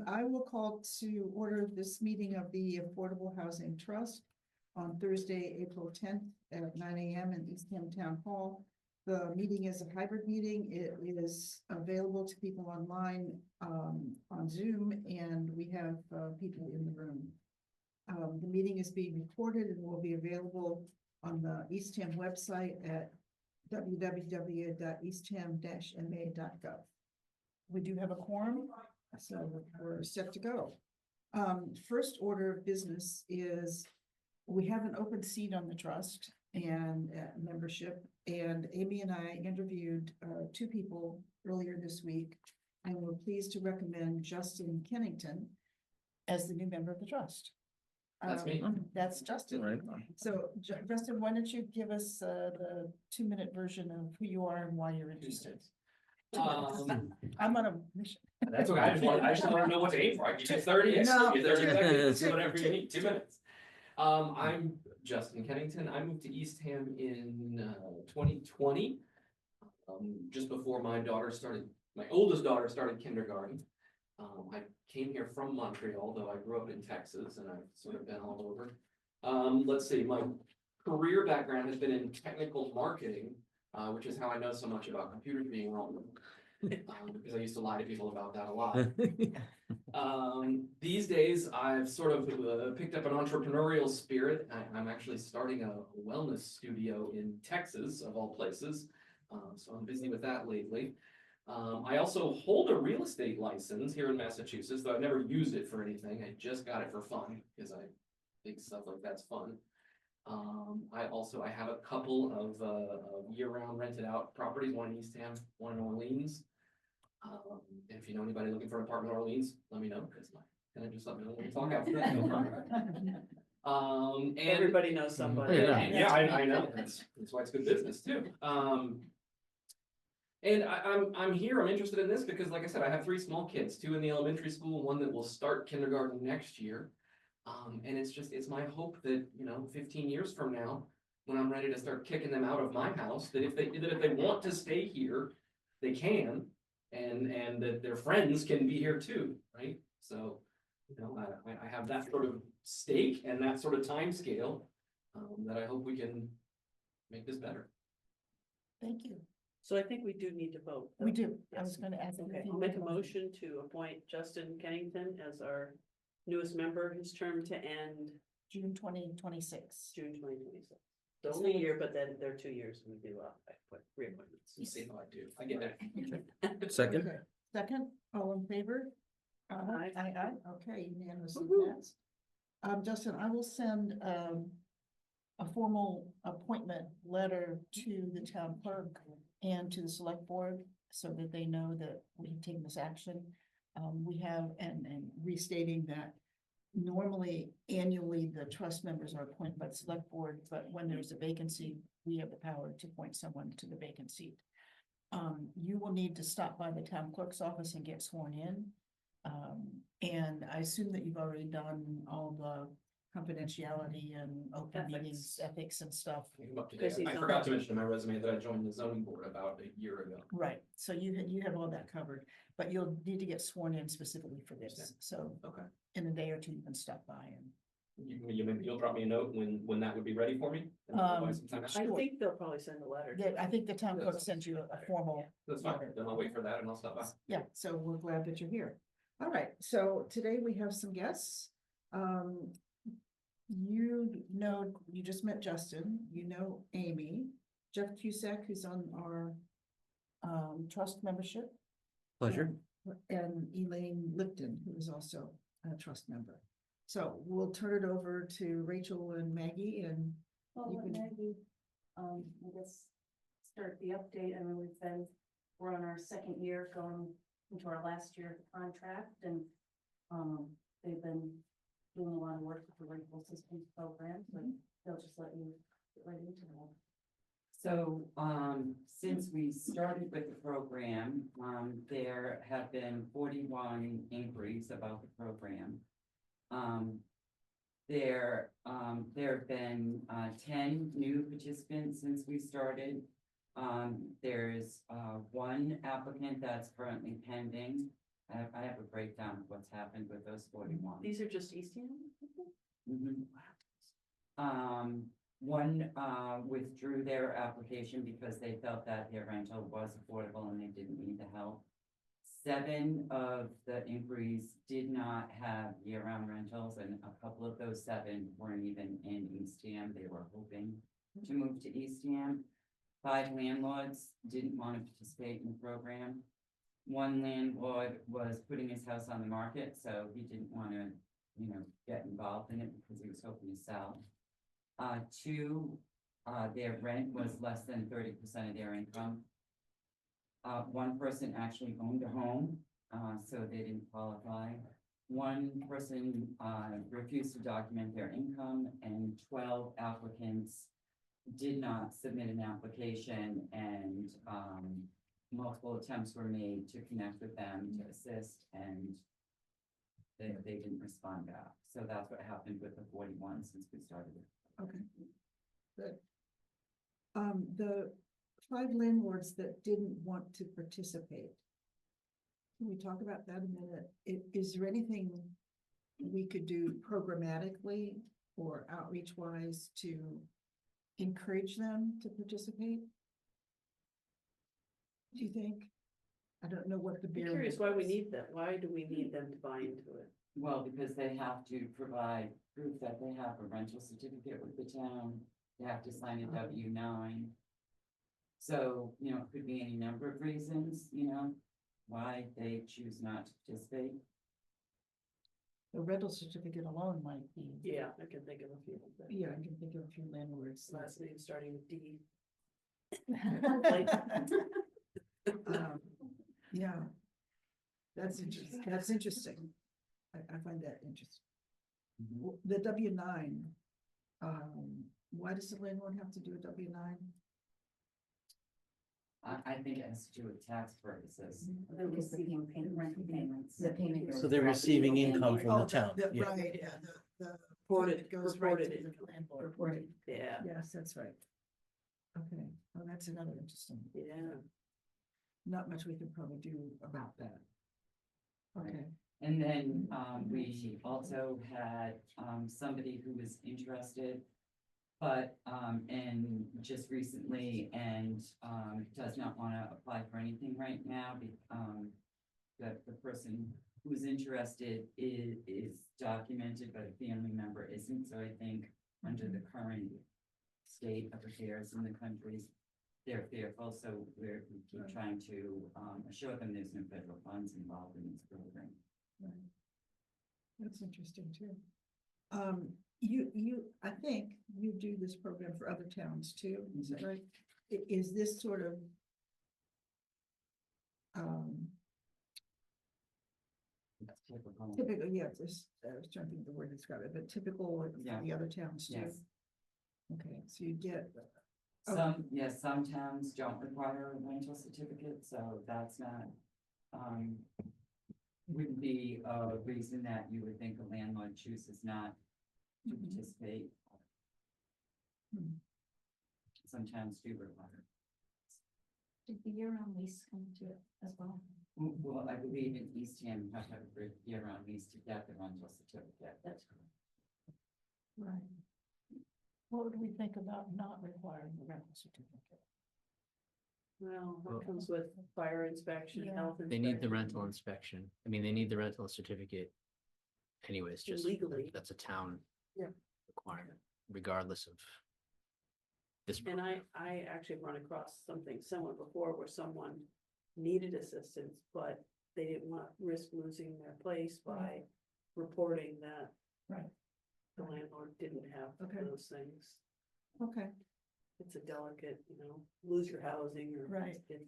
I will call to order this meeting of the Affordable Housing Trust on Thursday, April 10th at 9 a.m. in Eastham Town Hall. The meeting is a hybrid meeting. It is available to people online on Zoom, and we have people in the room. The meeting is being recorded and will be available on the Eastham website at www.eastham-ma.gov. We do have a quorum, so we're set to go. First order of business is we have an open seat on the trust and membership, and Amy and I interviewed two people earlier this week, and we're pleased to recommend Justin Kennington as the new member of the trust. That's me. That's Justin. Right. So Justin, why don't you give us the 2-minute version of who you are and why you're interested? I'm on a mission. That's okay. I just want to know what to aim for. I give you 30, No. 30 seconds, whatever you need, 2 minutes. I'm Justin Kennington. I moved to Eastham in 2020, just before my oldest daughter started kindergarten. I came here from Montreal, though I grew up in Texas, and I've sort of been all over. Let's see, my career background has been in technical marketing, which is how I know so much about computers being wrong, because I used to lie to people about that a lot. These days, I've sort of picked up an entrepreneurial spirit. I'm actually starting a wellness studio in Texas, of all places, so I'm busy with that lately. I also hold a real estate license here in Massachusetts, though I've never used it for anything. I just got it for fun because I think stuff like that's fun. I have a couple of year-round rented out properties, one in Eastham, one in Orleans. If you know anybody looking for an apartment in Orleans, let me know, because just let me know when we talk after that. And Everybody knows somebody. yeah, I know. That's why it's good business too. And I'm here, I'm interested in this because, like I said, I have 3 small kids, 2 in the elementary school, 1 that will start kindergarten next year. And it's my hope that, 15 years from now, when I'm ready to start kicking them out of my house, that if they want to stay here, they can, and that their friends can be here too, right? So, I have that sort of stake and that sort of time scale, that I hope we can make this better. Thank you. So I think we do need to vote. We do. I Yes. was going to ask. Okay, I'll make a motion to appoint Justin Kennington as our newest member, his term to end June 2026. June 2026. So only a year, but then they're 2 years and we do reappointments. You see how I do. I get it. Second. Okay. Second, all in favor? Aye. Aye. Okay, unanimously Woo-hoo. passed. Justin, I will send a formal appointment letter to the town clerk and to the select board so that they know that we have taken this action. We have, and restating that normally annually the trust members are appointed by the select board, but when there's a vacancy, we have the power to appoint someone to the vacant seat. You will need to stop by the town clerk's office and get sworn in. And I assume that you've already done all the confidentiality and open meetings, ethics and stuff. I'm up to Because date. he's I on forgot the- to mention in my resume that I joined the zoning board about a year ago. Right, so you have all that covered, but you'll need to get sworn in specifically for this, so Okay. in a day or two, you can stop by and. You'll drop me a note when that would be ready for me? And I'll buy some time. I think they'll probably send a letter. Yeah, I think the town clerk sends you a formal That's fine. letter. Then I'll wait for that and I'll stop by. Yeah, so we're glad that you're here. All right, so today we have some guests. You just met Justin, Amy, Jeff Cusack, who's on our trust membership. Pleasure. And Elaine Lipton, who is also a trust member. So we'll turn it over to Rachel and Maggie and Well, you can- Maggie, I guess, start the update. I mean, we're on our 2nd year going into our last year of the contract, and they've been doing a lot of work with the rental systems program, but they'll just let you get right into that. So, since we started with the program, there have been 41 inquiries about the program. There have been 10 new participants since we started. There's 1 applicant that's currently pending. I have a breakdown of what's happened with those 41. These are just East Hampton? Mhm. One, withdrew their application because they felt that their rental was affordable and they didn't need the help. 7 of the inquiries did not have year-round rentals, and a couple of those 7 weren't even in Eastham. They were hoping to move to Eastham. 5 landlords didn't want to participate in the program. 1 landlord was putting his house on the market, so he didn't want to, get involved in it because he was hoping to sell. 2, their rent was less than 30% of their income. 1 person actually owned a home, so they didn't qualify. 1 person, refused to document their income, and 12 applicants did not submit an application, and, multiple attempts were made to connect with them to assist, and they didn't respond back. So that's what happened with the 41 since we started it. Okay. Good. The 5 landlords that didn't want to participate. Can we talk about that a minute? Is there anything we could do programmatically or outreach wise to encourage them to participate? Do you think? I don't know what the I'm barrier. curious why we is. need that. Why do we need them to buy into it? Well, because they have to provide proof that they have a rental certificate with the town, they have to sign a W-9. So, it could be any number of reasons, why they choose not to participate. The rental certificate alone might be. Yeah, I can think of a few. but Yeah, I can think of a few landlords. Last name starting with D. Yeah. That's interesting. That's interesting. I find that interesting. The W-9, why does the landlord have to do a W-9? I think it has to do with tax purposes. They're receiving rental payments. The payment. So they're receiving income from the Oh, town. Yeah. Right, yeah, the. Reported- it goes right reported to the income. landlord. Reported, Yeah, yes, that's right. Okay, well, that's another interesting, yeah. not much we can probably do about that. Okay, And then, we also had, somebody who was interested, but, and just recently, and, does not want to apply for anything right now. The person who's interested is documented, but a family member isn't, so I think under the current state of affairs in the countries, they're fearful, so we keep trying to, assure them there's no federal funds involved in this program. right. That's interesting too. I think you do this program for other towns too, is that right? Is this sort of That's typical. typical, yeah, this, I was trying to think of the word to describe it, but typical of Yeah. the other towns too? Yes. Okay, so you get, Oh. Some towns don't require a rental certificate, so that's not, wouldn't be a reason that you would think a landlord chooses not to Mhm. participate. Hmm. Some towns do require. Did the year-round lease come to it as well? Well, I believe in Eastham, you have to have a year-round lease to get the rental certificate. That's correct. right. What would we think about not requiring the rental certificate? Well, Well- that comes with fire inspection, Yeah. health inspection. They need the rental inspection. I mean, they need the rental certificate anyways, just. Legally. That's a town. Yeah. Requirement, regardless of. This. And I actually run across something similar before where someone needed assistance, but they didn't want to risk losing their place by reporting that Right. the landlord didn't have Okay. those things. Okay, It's a delicate, lose your housing or. Right. it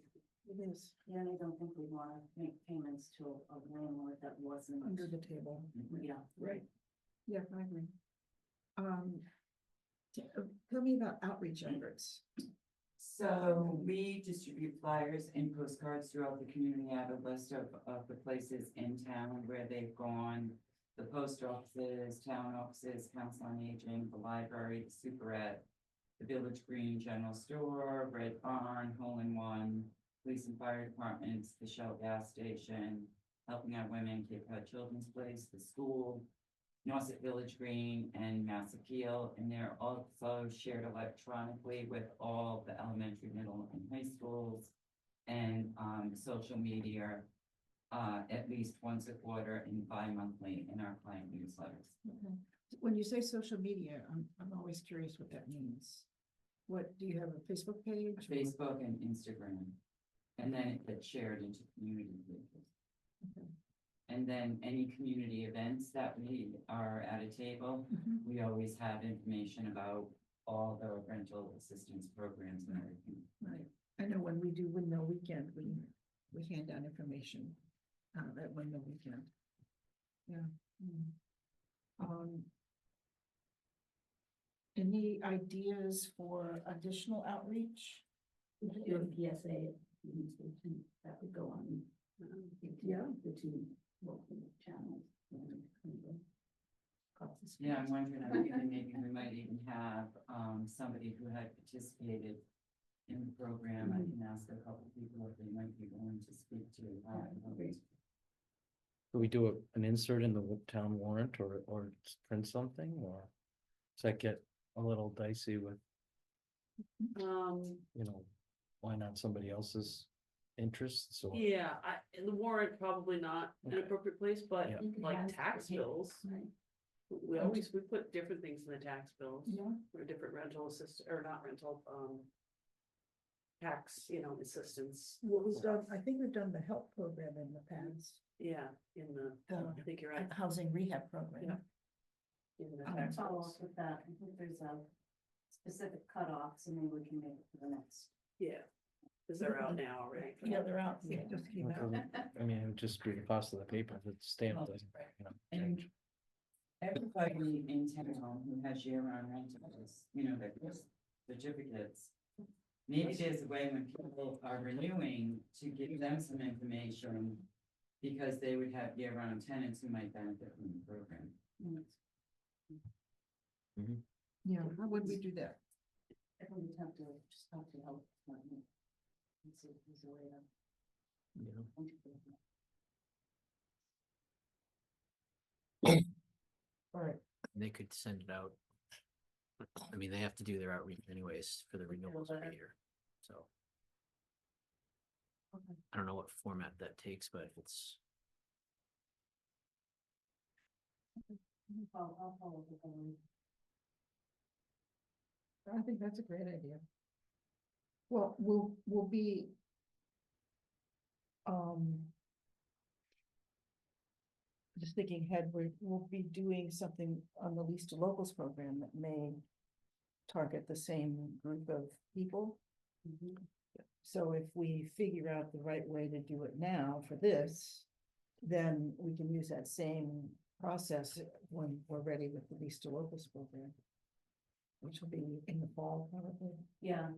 is Yeah, and I don't think we want to make payments to a landlord that wasn't. under the table. Yeah. Right. Yeah, I agree. Tell me about outreach efforts. So we distribute flyers and postcards throughout the community. I have a list of the places in town where they've gone. The post offices, town offices, council on aging, the library, the superette, the Village Green General Store, Red Barn, Hole in One, police and fire departments, the Shell gas station, Helping Our Women, Cape Cod Children's Place, the school, Nauset Village Green, and Mass Appeal, and they're also shared electronically with all the elementary, middle, and high schools, and, social media, at least once a quarter and bi-monthly in our client newsletters. Okay. When you say social media, I'm always curious what that means. What, do you have a Facebook page? or- Facebook and Instagram, and then it gets shared into community pages. Okay. And then any community events that we are at a table, Mhm. we always have information about all the rental assistance programs and everything. Right, I know when we do Windmill Weekend, we hand out information, at Windmill Weekend. Yeah. Any ideas for additional outreach? Do a PSA, that would go on. Yeah. The two local channels. Yeah, I'm wondering, I'm thinking maybe we might even have, somebody who had participated in the program. I can ask a couple people if they might be willing to speak to. Do we do an insert in the town warrant or print something, or does that get a little dicey with, you know, why not somebody else's interests or? Yeah, in the warrant, probably not an Okay. appropriate place, but Yeah. like tax bills. Right. We put different things in the tax bills, Yeah. or different rental assist, or not rental, tax, assistance. What was done, I think we've done the help program in the past, Yeah, in the, I think you're right, housing rehab program. Yeah. in the Um, tax Follow bills. up with that, I think there's a specific cutoffs, and maybe we can make it for the next. Yeah, because they're out now already. Yeah, they're out, yeah, just came out. I mean, it would just be the cost of the paper if it's stamped, you know. And everybody in town who has year-round rentals, their certificates. Maybe there's a way when people are renewing to give them some information, because they would have year-round tenants who might benefit from the program. Yeah, how would we do that? I think we'd have to just talk to help. And see if there's a way to. Yeah. All right, They could send it out. I mean, they have to do their outreach anyways for the renewals every year, so. Okay. I don't know what format that takes, but if it's, I'll follow up with them. I think that's a great idea. Well, we'll be. Just thinking ahead, we'll be doing something on the Lease to Locals program that may target the same group of people. So if we figure out the right way to do it now for this, then we can use that same process when we're ready with the Lease to Locals program. Which will be in the fall, probably. Yeah,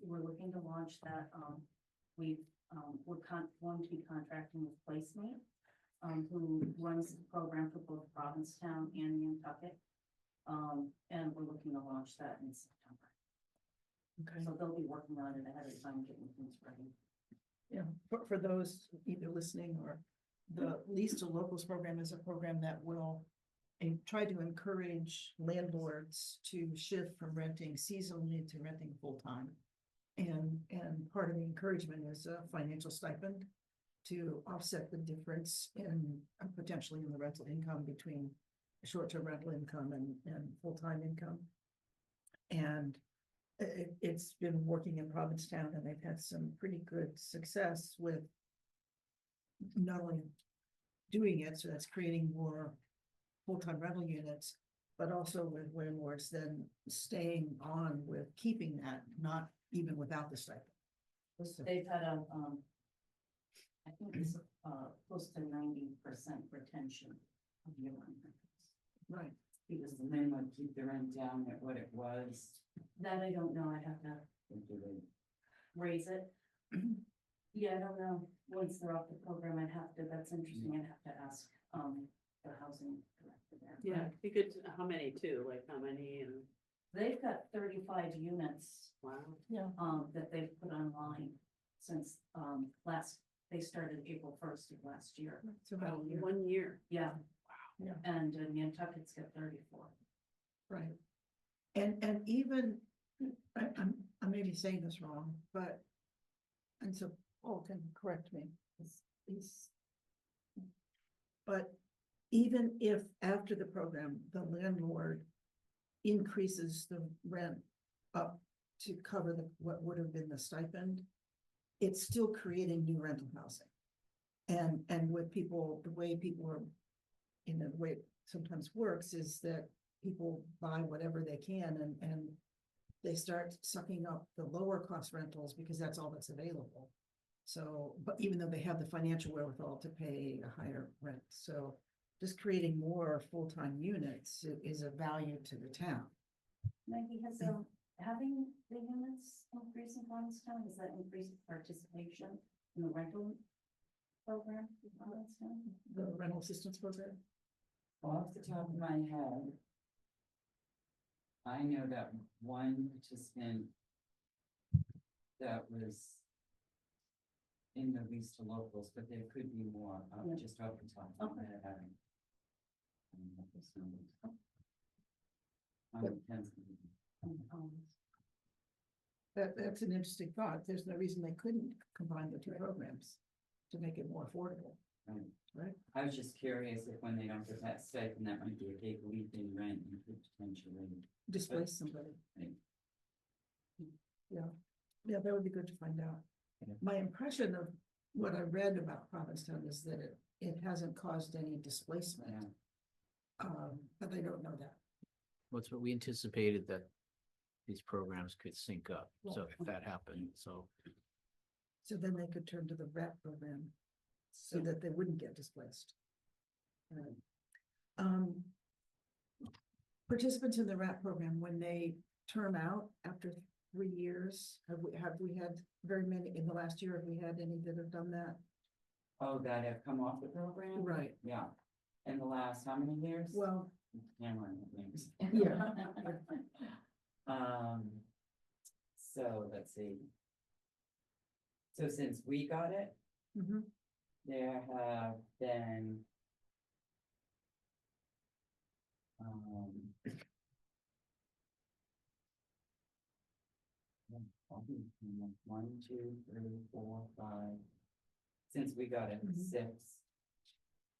we're looking to launch that, we're going to be contracting with Placemate, who runs the program for both Provincetown and Nantucket. And we're looking to launch that in September, Okay. so they'll be working on it ahead of time, getting things ready. Yeah, for those either listening or the Lease to Locals program is a program that will try to encourage landlords to shift from renting seasonally to renting full-time. And part of the encouragement is a financial stipend to offset the difference in potentially in the rental income between short-term rental income and full-time income. And it's been working in Provincetown, and they've had some pretty good success with not only doing it, so that's creating more full-time rental units, but also with landlords then staying on with keeping that, not even without the stipend. They've had a, I think it's, close to 90% retention of year-round rentals. Right. Because the men would keep the rent down at what it was. That I don't know, I'd have to raise it. Yeah, I don't know, once they're off the program, that's interesting, I'd have to ask, the housing director there. Yeah, you could, how many too, like how many, and, They've got 35 units, wow. Yeah. that they've put online since, they started April 1st of last year. It's about a year, 1 year. Yeah. Yeah. And Nantucket's got 34. right? And even, I may be saying this wrong, but, and so Paul can correct me, he's. But even if after the program, the landlord increases the rent up to cover what would have been the stipend, it's still creating new rental housing. And with people, the way people are, in the way it sometimes works is that people buy whatever they can and they start sucking up the lower cost rentals because that's all that's available. So, but even though they have the financial wherewithal to pay a higher rent, so just creating more full-time units is a value to the town. Maggie, has having the units increase in Provincetown, has that increased participation in the rental program in Provincetown? The rental assistance program. Off the top of my head, I know that one participant that was in the lease to locals, but there could be more, Yeah. just off the top of my Okay. head, I don't know those numbers. But- Depends. That's an interesting thought. There's no reason they couldn't combine the two programs to make it more affordable. Right. Right. I was just curious if when they don't get that stipend, that might be a big leap in rent, you could potentially. Displace somebody. Right. Yeah, that would be good to find out. Yeah. My impression of what I read about Provincetown is that it hasn't caused any displacement. Yeah. But I don't know that. What's what we anticipated that these programs could sync up, so Right. if that happened, so. So then they could turn to the RAP program so that they wouldn't get displaced. Right. Participants in the RAP program, when they term out after 3 years, have we had very many in the last year? Have we had any that have done that? Oh, that have come off the program? Right. Yeah. In the last, how many years? Well, Cameron, names. yeah. So let's see. So since we got it, Mhm. there have been. One, two, three, four, five. Since we got it, Mhm. 6,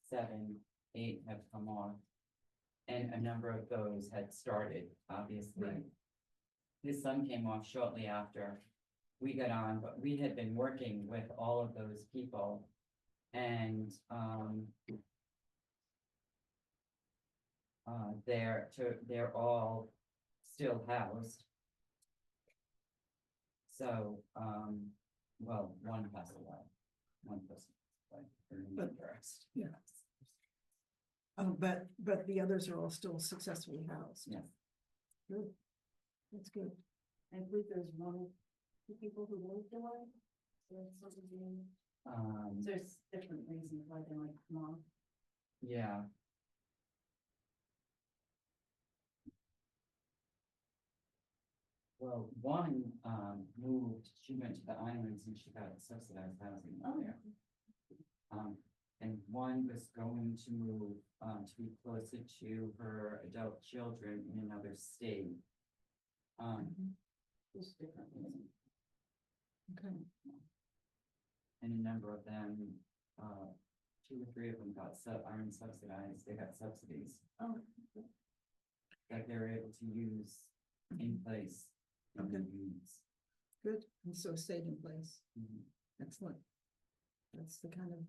7, 8 have come off. And a number of those had started, obviously. Right. His son came off shortly after we got on, but we had been working with all of those people. And, they're all still housed. So, well, one passed away, one person, But- first. Yeah. But the others are all still successfully housed. Yes. Good. That's good. I believe there's two people who moved away. So it's sort of there's different reasons why they like come off. Yeah. Well, one, moved, she went to the islands and she got subsidized housing Oh. there. And one was going to move, to be closer to her adult children in another state. There's different reasons. Okay. And a number of them, 2 or 3 of them aren't subsidized, they got subsidies Oh, that they're able to use in place. in the Okay. units. Good. And so stayed in place. Mhm. Excellent. That's the kind of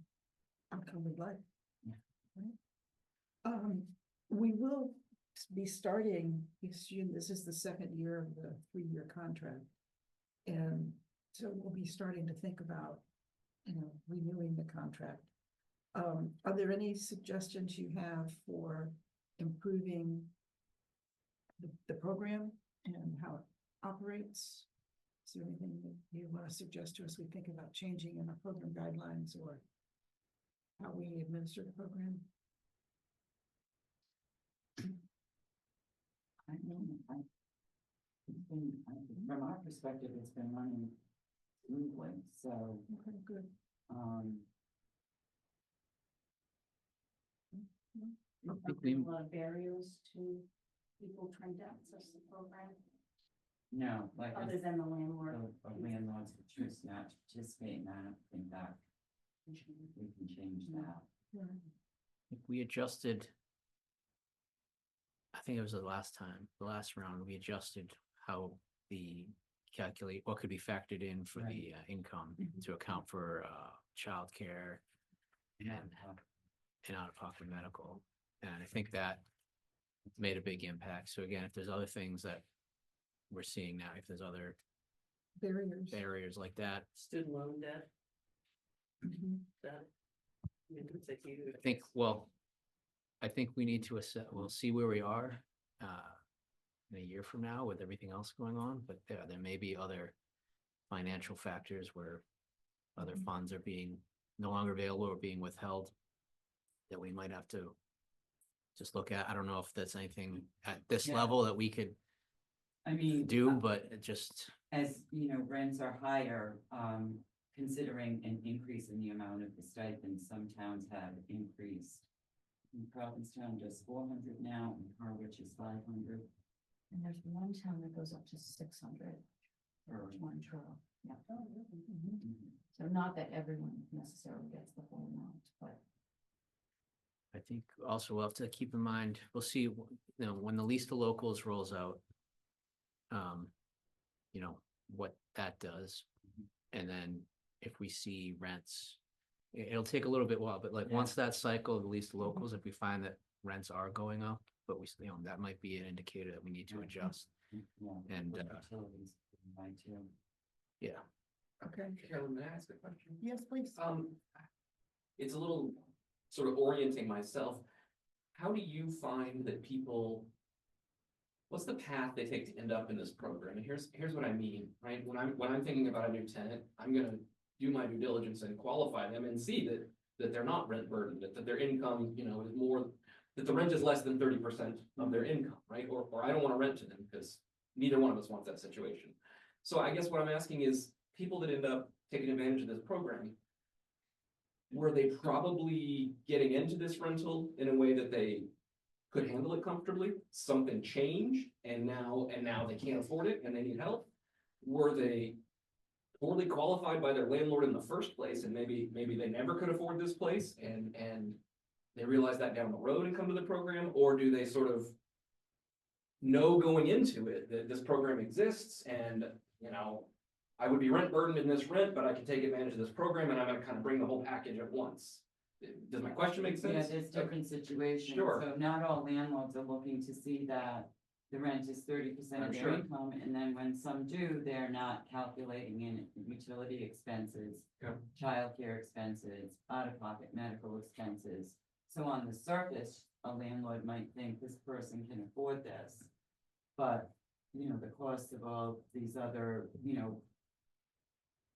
outcome we'd like. Yeah. Right. We will be starting, this is the second year of the 3-year contract. And so we'll be starting to think about, renewing the contract. Are there any suggestions you have for improving the program and how it operates? Is there anything that you want to suggest to us? We think about changing in our program guidelines or how we administer the program? I know, from our perspective, it's been running smoothly, so, Okay, good. I Are think there we- a lot of barriers to people trying to access the program, No, like, other than the landlord? a landlords who choose not to participate in that, I think that we can change that. If we adjusted. I think it was the last round, we adjusted how the calculate, what could be factored in for the income to account for childcare and out-of-pocket medical. And I think that made a big impact. So again, if there's other things that we're seeing now, if there's other barriers like that, Student loan debt, Mhm. that, I mean, it's a huge. I think we need to assess, we'll see where we are in a year from now with everything else going on, but there may be other financial factors where other funds are being no longer available or being withheld that we might have to just look at. I don't know if that's anything at this Yeah. level that we could I mean. do, but it just, As, you know, rents are higher, considering an increase in the amount of the stipend, some towns have increased. In Provincetown, just 400 now, and Harwich is 500. And there's one town that goes up to 600 for one trial. Yeah. So not that everyone necessarily gets the full amount, but. I think also we'll have to keep in mind, we'll see, you know, when the lease to locals rolls out. You know, what that does. And then if we see rents, it'll take a little bit while, but like, Yeah. once that cycle of the lease to locals, if we find that rents are going up, but we, you know, that might be an indicator that we need to adjust. Yeah, And, with utilities, right, too. Yeah. Okay, Carolyn, may I ask a question? yes, please. It's a little sort of orienting myself. How do you find that people, what's the path they take to end up in this program? And here's what I mean, right? When I'm thinking about a new tenant, I'm gonna do my due diligence and qualify them and see that they're not rent burdened, that their income, you know, is more, that the rent is less than 30% of their income, right? Or I don't want to rent to them because neither one of us wants that situation. So I guess what I'm asking is, people that end up taking advantage of this program, were they probably getting into this rental in a way that they could handle it comfortably? Something changed and now they can't afford it and they need help? Were they poorly qualified by their landlord in the first place and maybe they never could afford this place and they realize that down the road and come to the program? Or do they sort of know going into it that this program exists and, you know, I would be rent burdened in this rent, but I can take advantage of this program and I'm gonna kind of bring the whole package at once? Does my question make sense? Yeah, there's different situations. Sure. So not all landlords are looking to see that the rent is 30% I'm of their sure. income, and then when some do, they're not calculating in utility expenses, Okay. childcare expenses, out-of-pocket medical expenses. So on the surface, a landlord might think this person can afford this, but, you know, the cost of all these other, you know,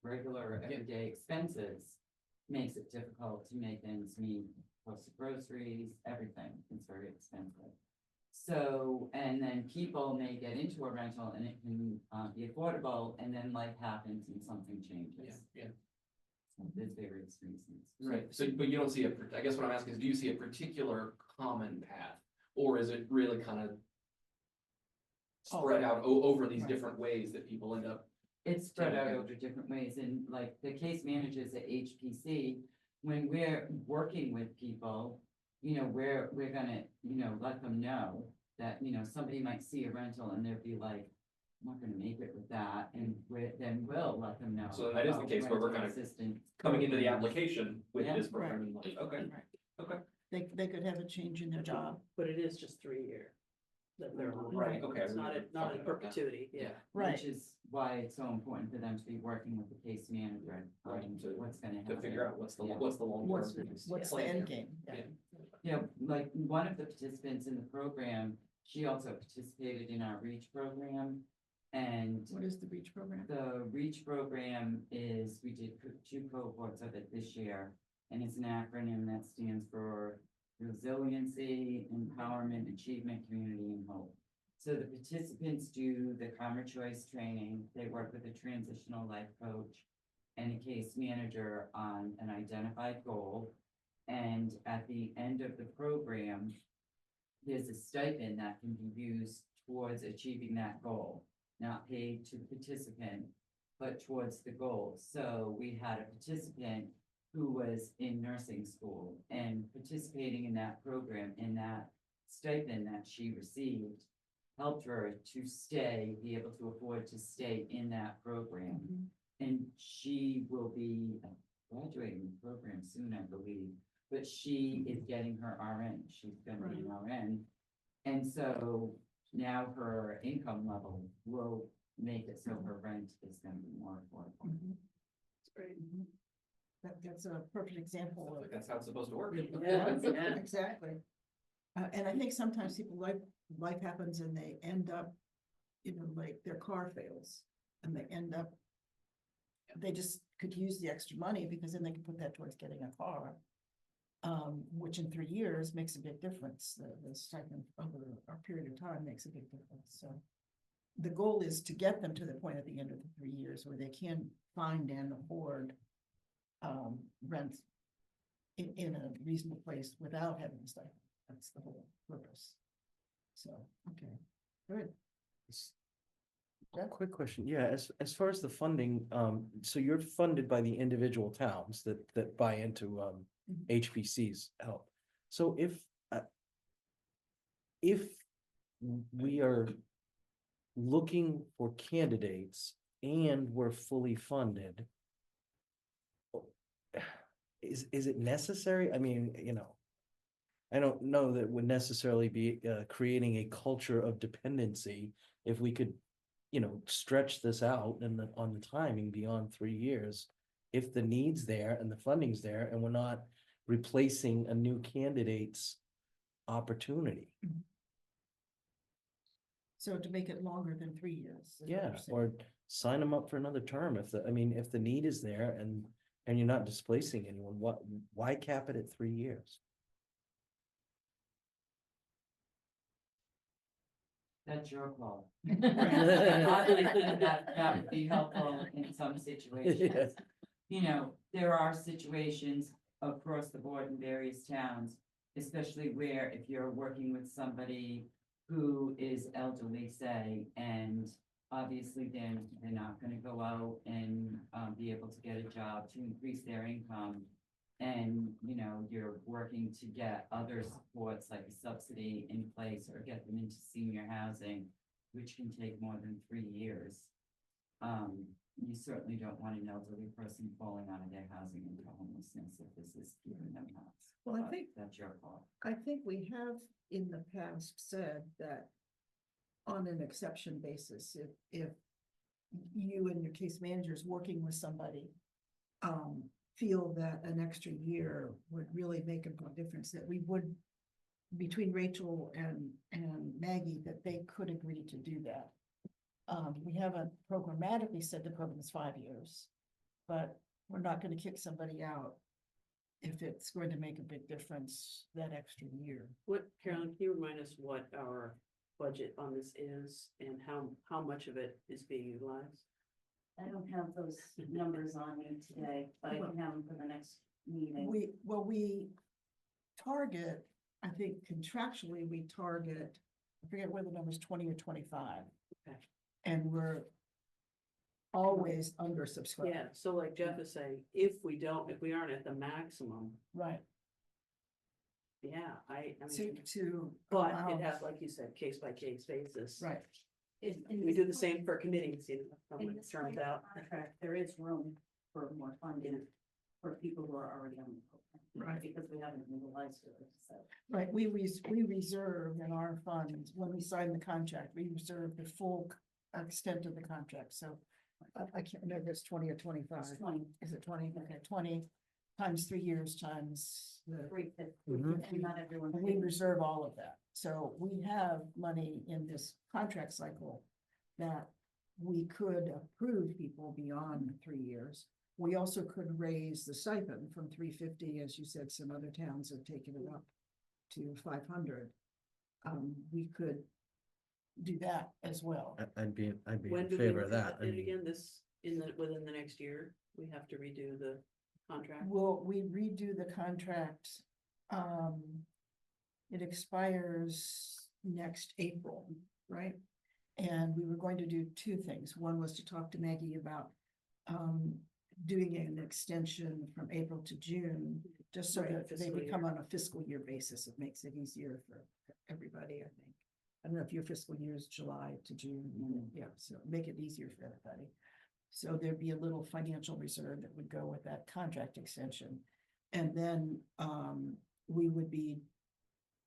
regular everyday expenses makes it difficult to make ends meet, cost of groceries, everything, it's very expensive. So, and then people may get into a rental and it can be affordable, and then life happens and something changes. Yeah. So there's various reasons. Right, so, but you don't see I guess what I'm asking is, do you see a particular common path? Or is it really kind of spread out over these Right. different ways that people end up? It's spread out Okay. over different ways, and like the case managers at HPC, when we're working with people, you know, we're gonna, you know, let them know that, you know, somebody might see a rental and they'll be like, I'm not gonna make it with that, and then we'll let them know. So that is the about case where we're rental kind of assistance Coming into the programs. application with Yeah. this program in mind. Okay, Right. okay. They could have a change in their job. But it is just 3 year. That they're on. Right, okay. It's not, not Talking in about that. perpetuity, yeah. Right. Which is why it's so important for them to be working with the case manager, Right, to- what's gonna happen. To figure out what's the Yeah. long What's, term. what's the plan end here. game? Yeah. You know, like one of the participants in the program, she also participated in our REACH program. And What is the REACH program? the REACH program is, we did 2 cohorts of it this year. And it's an acronym that stands for Resiliency, Empowerment, Achievement, Community, and Hope. So the participants do the Karma Choice training. They work with a transitional life coach. and a case manager on an identified goal. And at the end of the program, there's a stipend that can be used towards achieving that goal, not paid to the participant, but towards the goal. So we had a participant who was in nursing school and participating in that program, and that stipend that she received helped her to stay, be able to afford to stay in that program. And she will be graduating the program soon, I believe, but she is getting her RN, she's gonna be an RN. And so now her income level will make it so her rent is gonna be more affordable. It's great. That's a perfect example of. That's how it's supposed to work. Yeah, yeah. Exactly. And I think sometimes people life happens and they end up, like their car fails and they end up. They just could use the extra money because then they can put that towards getting a car. Which in 3 years makes a big difference. The stipend over a period of time makes a big difference, so. The goal is to get them to the point at the end of the 3 years where they can find and afford. Rent. In a reasonable place without having a stipend. That's the whole purpose. So, okay, good. Yeah. Quick question, yeah, as far as the funding, so you're funded by the individual towns that buy into, HPC's help. So if we are looking for candidates and we're fully funded, is it necessary? I mean, I don't know that it would necessarily be creating a culture of dependency if we could, stretch this out and on the timing beyond 3 years. If the need's there and the funding's there and we're not replacing a new candidate's opportunity. So to make it longer than 3 years. is what Yeah, you're saying. or sign them up for another term if if the need is there and you're not displacing anyone, why cap it at 3 years? That's your call. Obviously, that would be helpful in some situations. There are situations across the board in various towns, especially where if you're working with somebody who is elderly, say, and obviously then they're not gonna go out and be able to get a job to increase their income. And, you're working to get other supports like a subsidy in place or get them into senior housing, which can take more than 3 years. You certainly don't want an elderly person falling out of their housing into homelessness if this is keeping them house. Well, I But think- that's your call. I think we have in the past said that on an exception basis, if you and your case managers working with somebody feel that an extra year would really make a big difference, that we would, between Rachel and Maggie, that they could agree to do that. We haven't programmatically said the program is 5 years, but we're not gonna kick somebody out if it's going to make a big difference that extra year. Carolyn, can you remind us what our budget on this is and how much of it is being utilized? I don't have those numbers on me today, but I can have them for the next meeting. We target, I think contractually, we target, I forget whether the number's 20 or 25. Okay. And we're always undersubscribed. Yeah, so like Jeff is saying, if we aren't at the maximum, Right, yeah, I to, mean, to. but allow- it has, like you said, case by case basis. Right, We do the same for committees, how In it this turns current out. contract, there is room for more funding for people who are already on the program. Right. Because we haven't utilized it, so. right, we reserve in our funds, when we sign the contract, we reserve the full extent of the contract, so. I can't remember if it's 20 or 25. It's 20. Is it 20? Okay, 20 times 3 years times the. 350, Mhm. and not everyone. And we reserve all of that. So we have money in this contract cycle that we could approve people beyond 3 years. We also could raise the stipend from 350, as you said, some other towns have taken it up to 500. We could do that as well. I'd be in When do we favor of look that. at it again, this within the next year, we have to redo the contract? Will we redo the contract? It expires next April, right? And we were going to do two things. One was to talk to Maggie about doing an extension from April to June, just so Right, that they fiscal become year. on a fiscal year basis. It makes it easier for everybody, I think. I don't know if your fiscal year is July to June, yeah, so make it easier for everybody. So there'd be a little financial reserve that would go with that contract extension. And then we would be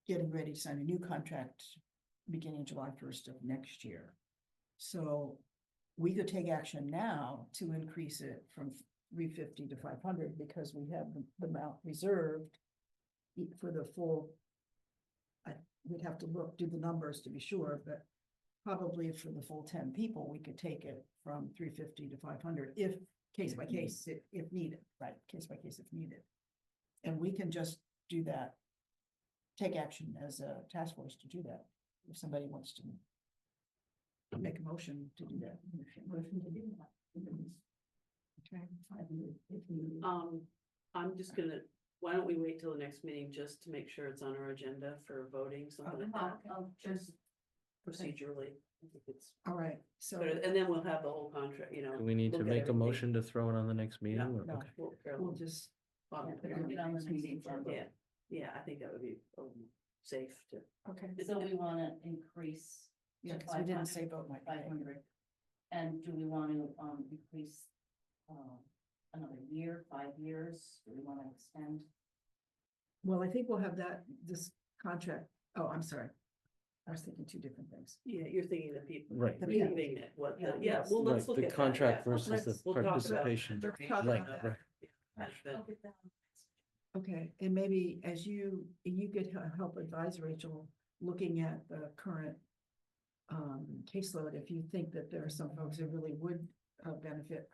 getting ready to sign a new contract beginning July 1st of next year. So we could take action now to increase it from 350 to 500 because we have the amount reserved for the full. We'd have to do the numbers to be sure, but probably for the full 10 people, we could take it from 350 to 500 if case by case, if needed, right? Case by case if needed. And we can just do that, take action as a task force to do that. If somebody wants to make a motion to do that. Motion to do that. Okay. I'm just gonna, why don't we wait till the next meeting just to make sure it's on our agenda for voting, something like that, I'll just, procedurally. I think it's All right, so. better, and then we'll have the whole contract, you know. Do we need to look at make a everything. motion to throw it on the next meeting? or- No. okay. We'll just, put it on the next meeting for a vote. Yeah, I think that would be safe to. okay, So we wanna increase yeah, to because we didn't 500, say vote my 500. And do we want to increase another year, 5 years? Do we want to extend? Well, I think we'll have this contract. Oh, I'm sorry. I was thinking two different things. Yeah, you're thinking the people. Right. The Yeah. meeting that, what, Yeah. yeah, well, let's Right, look the at that, contract yeah. versus Let's- the we'll talk about it. participation. Let's talk Right, about that. right. That's good. Okay, and maybe as you could help advise Rachel, looking at the current caseload, if you think that there are some folks who really would benefit,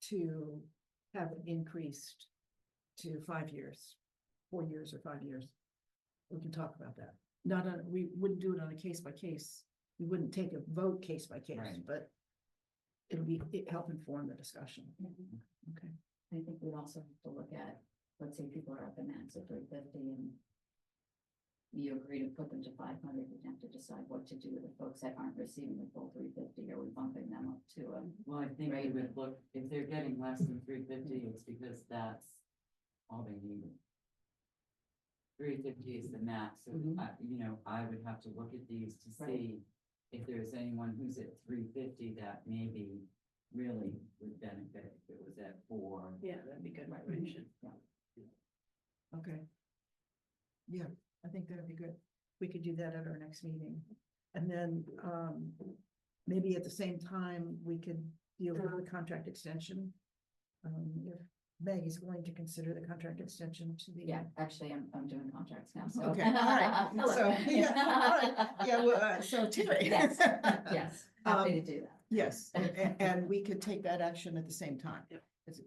to have it increased to 5 years, 4 years or 5 years. We can talk about that. We wouldn't do it on a case by case. We wouldn't take a vote case by case, Right. but it help inform the discussion. Okay. I think we'd also have to look at, let's say people are at the max of 350 and you agree to put them to 500, we'd have to decide what to do with the folks that aren't receiving the full 350. Are we bumping them up to a? Well, I think they would look, if they're getting less than 350, it's because that's all they need. 350 is the max, so, Mhm. you know, I would have to look at these to Right. see if there's anyone who's at 350 that maybe really would benefit if it was at 4. Yeah, that'd be good information. Okay. Yeah, I think that'd be good. We could do that at our next meeting. And then, maybe at the same time, we could deal with the contract extension. If Maggie's willing to consider the contract extension to the. Yeah, actually, I'm doing contracts now, so. Okay, all right. Hello. So, yeah, all right. Yeah, well, so Terry. Yes, yes, happy to do that. Yes, and we could take that action at the same time. Yep.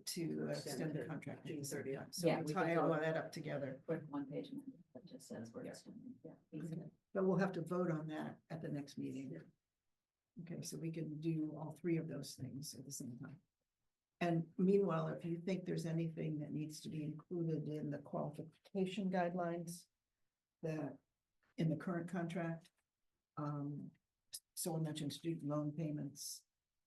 To extend Extend the it contract. at June the same 30th. time. So Yeah, we'll we tie could do all it. of that up together. Quick one-page amendment that just says we're extending, yeah. easy. Okay. But we'll have to vote on that at the next meeting. Okay, so we can do all three of those things at the same time. And meanwhile, if you think there's anything that needs to be included in the qualification guidelines that in the current contract, someone mentioned student loan payments.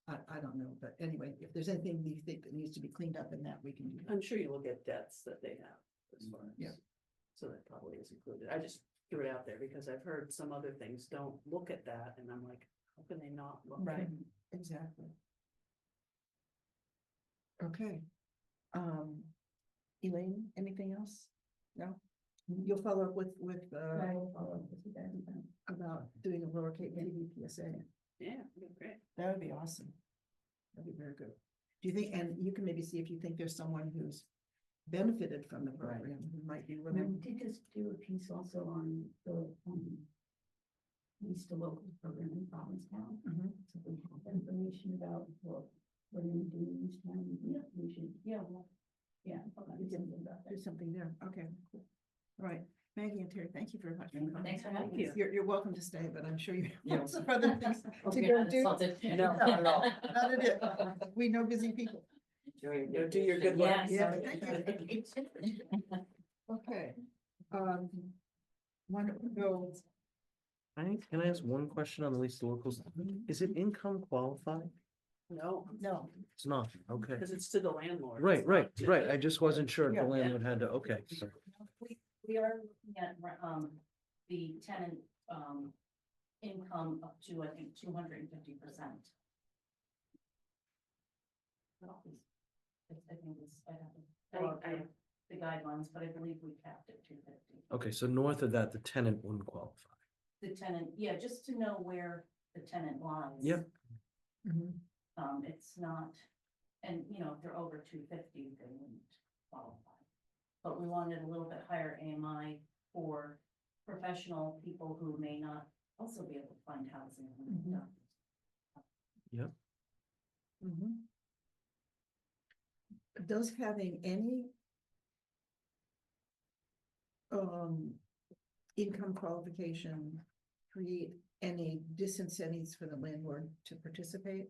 I don't know, but anyway, if there's anything you think that needs to be cleaned up in that, we can do that. I'm sure you will get debts that they have as far as. Yeah. So that probably is included. I just threw it out there because I've heard some other things don't look at that and I'm like, how can they not look? Right, exactly. Okay. Elaine, anything else? No? You'll follow up with, I will follow up with you guys on that. about doing a lowercase TV PSA. Yeah, that'd be great. That would be awesome. That'd be very good. Do you think, and you can maybe see if you think there's someone who's benefited from the program, who might be We willing. did just do a piece also on the East to Local program in Provincetown. Mhm. So we have information about what we're gonna do in each town. Yeah, we should, yeah, well, yeah. We can do something there. Okay, cool. All right. Maggie and Terry, thank you very much. Thanks for having us. You're welcome to stay, but I'm sure you Yeah. have some other things to Okay, go I'm do. insulted. No, not at all. Not at it. We know busy people. Go do your good work. Yes. Yeah, thank you. Okay. Why don't we go? Can I ask one question on the least locals? Is it income qualified? No, No, It's not, okay. because it's to the landlord. Right, It's right, not to right. the- I just wasn't sure if Yeah. the landlord had to, okay. so- We are looking at, the tenant, income up to, I think, 250%. I think it's, I have to, the guidelines, but I believe we capped it 250. Okay, so north of that, the tenant wouldn't qualify. The tenant, yeah, just to know where the tenant lies. Yep. Mhm. It's not, and you know, if they're over 250, they wouldn't qualify. But we wanted a little bit higher AMI for professional people who may not also be able to find housing. Mhm. Mhm. Does having any income qualification create any disincentives for the landlord to participate?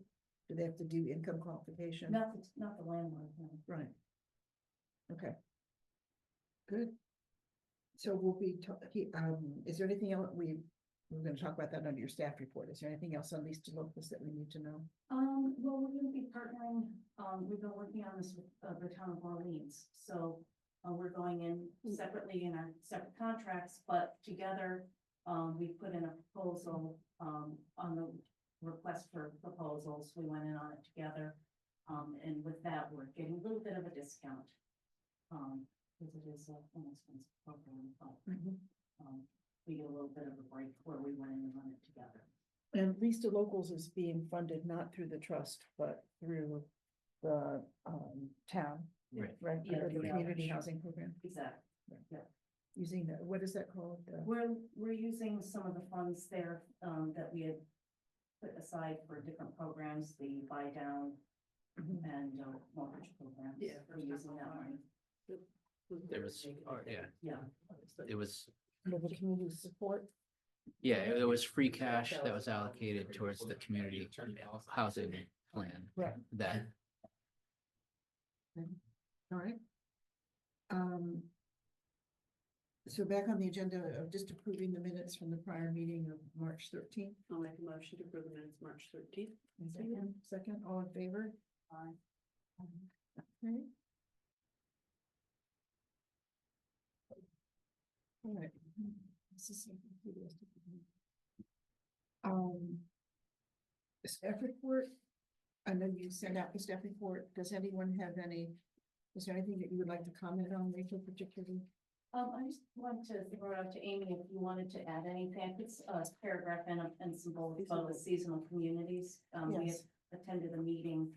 Do they have to do income qualification? Not the landlord, no. Right. Okay. Good. So we'll be, is there anything else we're gonna talk about that under your staff report? Is there anything else on least locals that we need to know? Well, we're gonna be partnering, we've been working on this with, the town of Orleans, so, we're going in separately in our separate contracts, but together, we put in a proposal, on the request for proposals, we went in on it together. And with that, we're getting a little bit of a discount. Because it is an inexpensive program, but, we get a little bit of a break where we went in and run it together. And Least to Locals is being funded not through the trust, but through the town, Right. right? Yeah, Under the the community housing program, Exactly. using the, what is that called? We're using some of the funds there, that we had put aside for different programs, the buy down Mhm. and mortgage programs. Yeah. We're using that money. There was, Yeah. it was, Under the community support. yeah, it was free cash that was allocated towards the community housing plan. Right. That, All right. So back on the agenda of just approving the minutes from the prior meeting of March 13th. I'll make a motion to approve the minutes March 13th. Second, all in favor? Aye. Okay. All right. This is something to do with the staff report. I know you sent out the staff report. Does anyone have any, is there anything that you would like to comment on, Rachel, particularly? I just wanted to throw it out to Amy if you wanted to add anything. It's a paragraph and some bullets about the seasonal communities. We had Yes. attended a meeting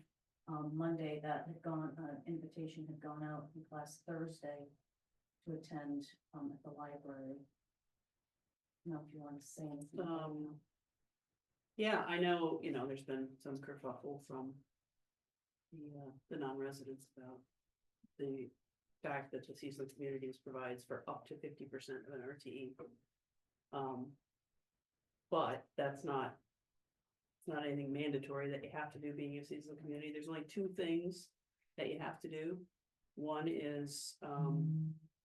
Monday that had gone, invitation had gone out last Thursday to attend at the library. I don't know if you want to say anything. Yeah, I know, there's been some kerfuffle from the non-residents about the fact that the seasonal communities provides for up to 50% of an RTE. But that's not, it's not anything mandatory that you have to do being a seasonal community. There's only two things that you have to do. One is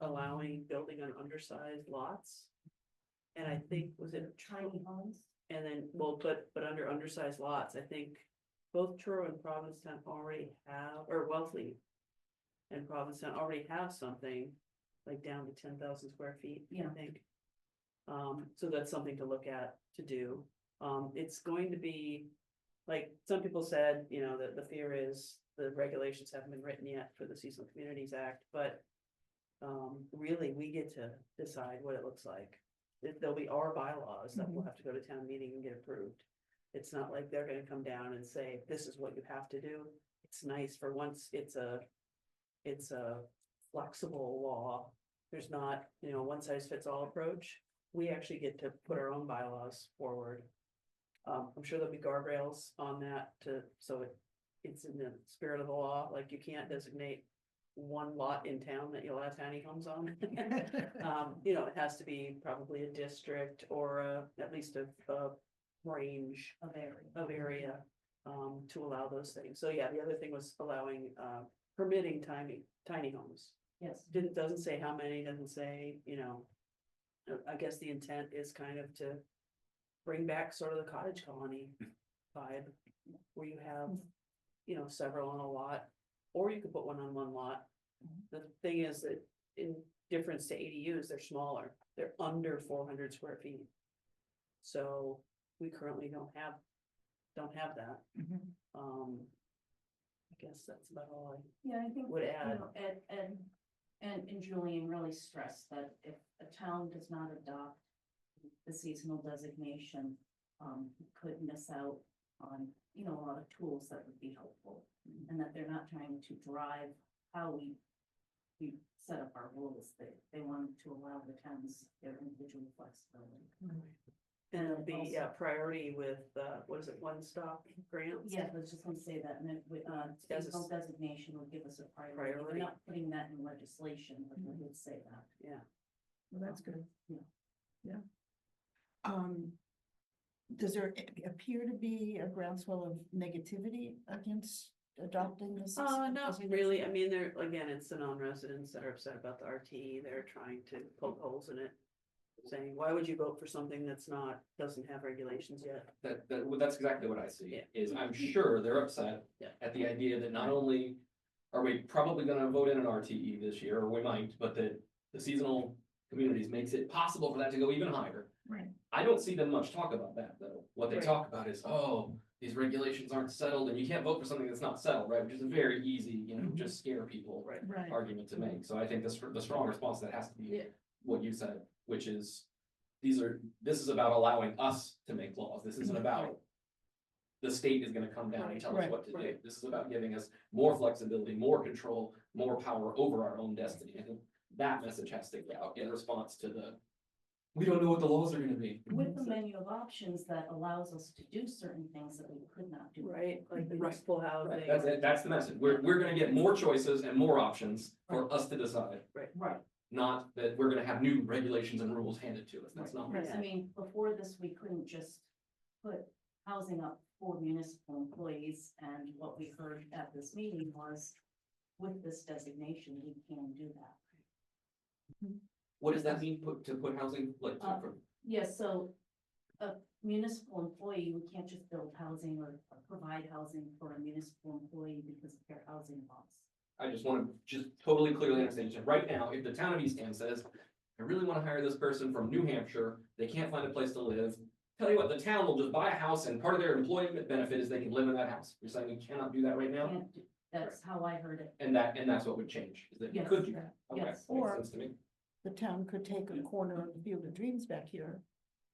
allowing building on undersized lots. And I think, was it Tiny homes? and then, well, but under undersized lots, I think both Truro and Provincetown already have, or Wellesley and Provincetown already have something like down to 10,000 square feet, I Yeah. think. So that's something to look at to do. It's going to be, like, some people said, that the fear is the regulations haven't been written yet for the Seasonal Communities Act, but really, we get to decide what it looks like. There'll be our bylaws that will have to go to town meeting and get approved. It's not like they're gonna come down and say, this is what you have to do. It's nice for once it's a flexible law. There's not, one size fits all approach. We actually get to put our own bylaws forward. I'm sure there'll be guardrails on that so it's in the spirit of the law, like you can't designate one lot in town that you'll have tiny homes on. You know, it has to be probably a district or at least a range of area to allow those things. So yeah, the other thing was allowing, permitting tiny homes. Yes. Doesn't say how many, doesn't say, you know, I guess the intent is kind of to bring back sort of the cottage colony vibe, where you have, you know, several on a lot, or you could put one on one lot. The thing is that in difference to ADUs, they're smaller, they're under 400 square feet. So we currently don't have that. Mhm. I guess that's about all Yeah, I think, Would you add. know, and Julian really stressed that if a town does not adopt the seasonal designation, could miss out on, you know, a lot of tools that would be helpful. And that they're not trying to drive how we set up our rules, they want to allow the towns their individual flexibility. And it'll be, Also- yeah, priority with, what is it, one-stop grants? Yeah, I was just gonna say that, and it would, As a seasonal designation would give us a priority. Priority. We're not putting that in legislation, but we would say that. Yeah. Well, that's good. Yeah. Yeah. Does there appear to be a groundswell of negativity against adopting this? Not really, I mean, there, again, it's the non-residents that are upset about the RT, they're trying to poke holes in it. Saying, why would you vote for something doesn't have regulations yet? That's exactly what I see, Yeah. is I'm sure they're upset Yeah. at the idea that not only are we probably gonna vote in an RTE this year, or we might, but that the seasonal communities makes it possible for that to go even higher. Right. I don't see them much talk about that, though. What they Right. talk about is, oh, these regulations aren't settled, and you can't vote for something that's not settled, right? Which is a very easy, you know, just scare people Right. Right. argument to make. So I think the strong response to that has to be Yeah. what you said, which is, this is about allowing us to make laws. This isn't about the state is gonna come down and tell us Right. what to do. Right. This is about giving us more flexibility, more control, more power over our own destiny. I think that message has to get out in response to we don't know what the laws are gonna be. With the menu of options that allows us to do certain things that we could not do. Right, like the Right. municipal housing. That's it, that's the message. We're gonna get more choices and more options for us to decide, Right. not that we're gonna have new regulations and rules handed to us. That's not. Right. I mean, before this, we couldn't just put housing up for municipal employees, and what we heard at this meeting was, with this designation, we can do that. What does that mean, to put housing, like, Yes, so a municipal employee, we can't just build housing or provide housing for a municipal employee because of their housing laws. I just wanna just totally clearly understand, so right now, if the town of Eastham says, I really wanna hire this person from New Hampshire, they can't find a place to live. Tell you what, the town will just buy a house and part of their employment benefit is they can live in that house. You're saying we cannot do that right now? Can't do- That's how I heard it. And that's what would change, is that you Yes. could do that. Okay, Yes. makes Or- sense to me. The town could take a corner of the Field of Dreams back here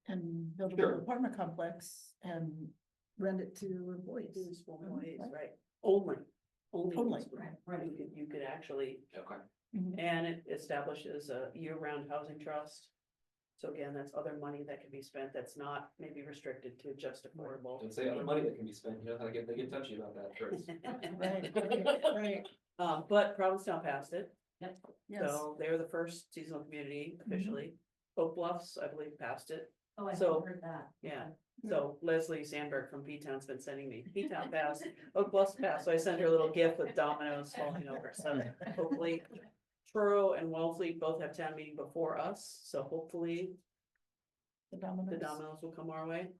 and build a Sure. little apartment complex and rent it to employees. Municipal employees, Right. right, only. Only. Right. You could actually, Okay. Mhm. and it establishes a year-round housing trust. So again, that's other money that can be spent, that's not maybe restricted to just affordable. Don't say other money that can be spent, you know how they get touchy about that first. Right, But Provincetown passed it, yes. so they're the first seasonal community officially. Oak Bluffs, I believe, passed it, Oh, I So- haven't heard that. yeah. So Leslie Sandberg from P-Town's been sending me, P-Town passed, Oak Bluffs passed, so I sent her a little gift with dominoes falling over, so hopefully. Truro and Wellesley both have town meeting before us, so hopefully The the dominoes. dominoes will come our way.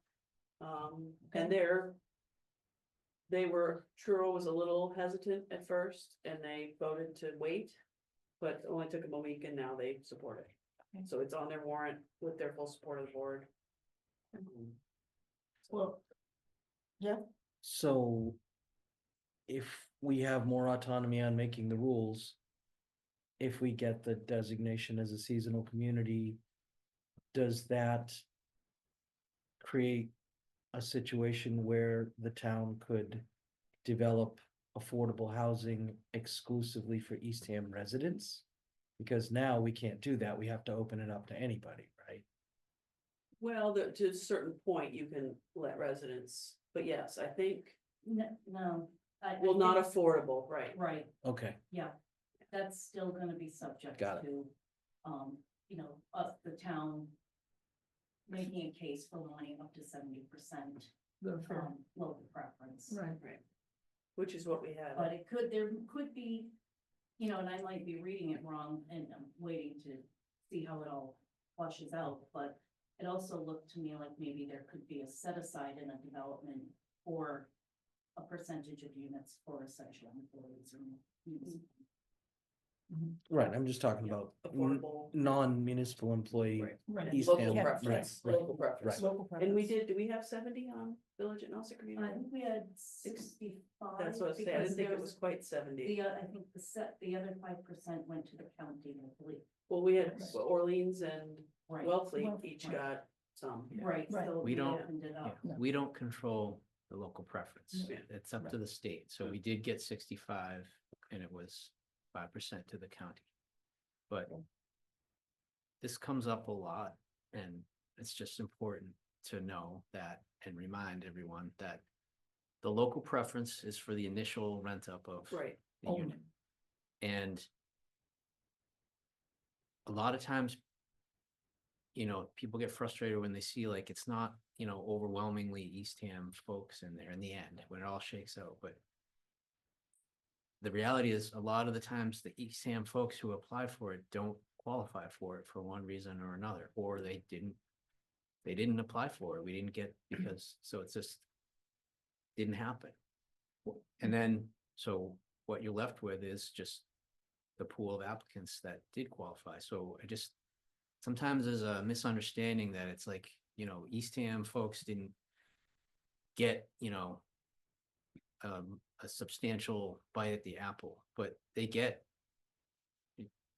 And Okay. Truro was a little hesitant at first and they voted to wait. But it only took them a week and now they support it. Okay. So it's on their warrant with their full support of the board. Well, yeah, So if we have more autonomy on making the rules, if we get the designation as a seasonal community, does that create a situation where the town could develop affordable housing exclusively for Eastham residents? Because now we can't do that. We have to open it up to anybody, right? Well, to a certain point, you can let residents, but yes, I think, No. I well, not think- affordable, right? Right, Okay, yeah. that's still gonna be subject Got it. to, you know, us, the town making a case for wanting up to 70% local preference. Right. Which is what we had. But there could be, you know, and I might be reading it wrong and I'm waiting to see how it all flushes out, but it also looked to me like maybe there could be a set aside in a development for a percentage of units for essential employees or municipal. Right, I'm just talking Yeah, about affordable. non-municipal employee. Right. Right. East Local Ham, right, preference, right, local preference. Local And we preference. do we have 70 on Village at Nauset I Community? think we had 65. That's what I was saying, I because didn't think it there was quite 70. I think the other 5% went to the county, I believe. Well, we had Right. Orleans and Right. Wellfleet Well, each right. got some. Right, Right. so We we don't- opened it Yeah, up. No. we don't control the local preference. Yeah. It's up to the state. So we did get 65 and it was 5% to the county. But this comes up a lot and it's just important to know that and remind everyone that the local preference is for the initial rent up of Right. the unit. And a lot of times, you know, people get frustrated when they see like it's not, you know, overwhelmingly Eastham folks in there in the end, when it all shakes out, but the reality is a lot of the times the Eastham folks who apply for it don't qualify for it for one reason or another, or they didn't apply for it. We didn't get because, so it's just didn't happen. And then, so what you're left with is just the pool of applicants that did qualify. So I just, sometimes there's a misunderstanding that it's like, you know, Eastham folks didn't get, you know, a substantial bite at the apple, but they get,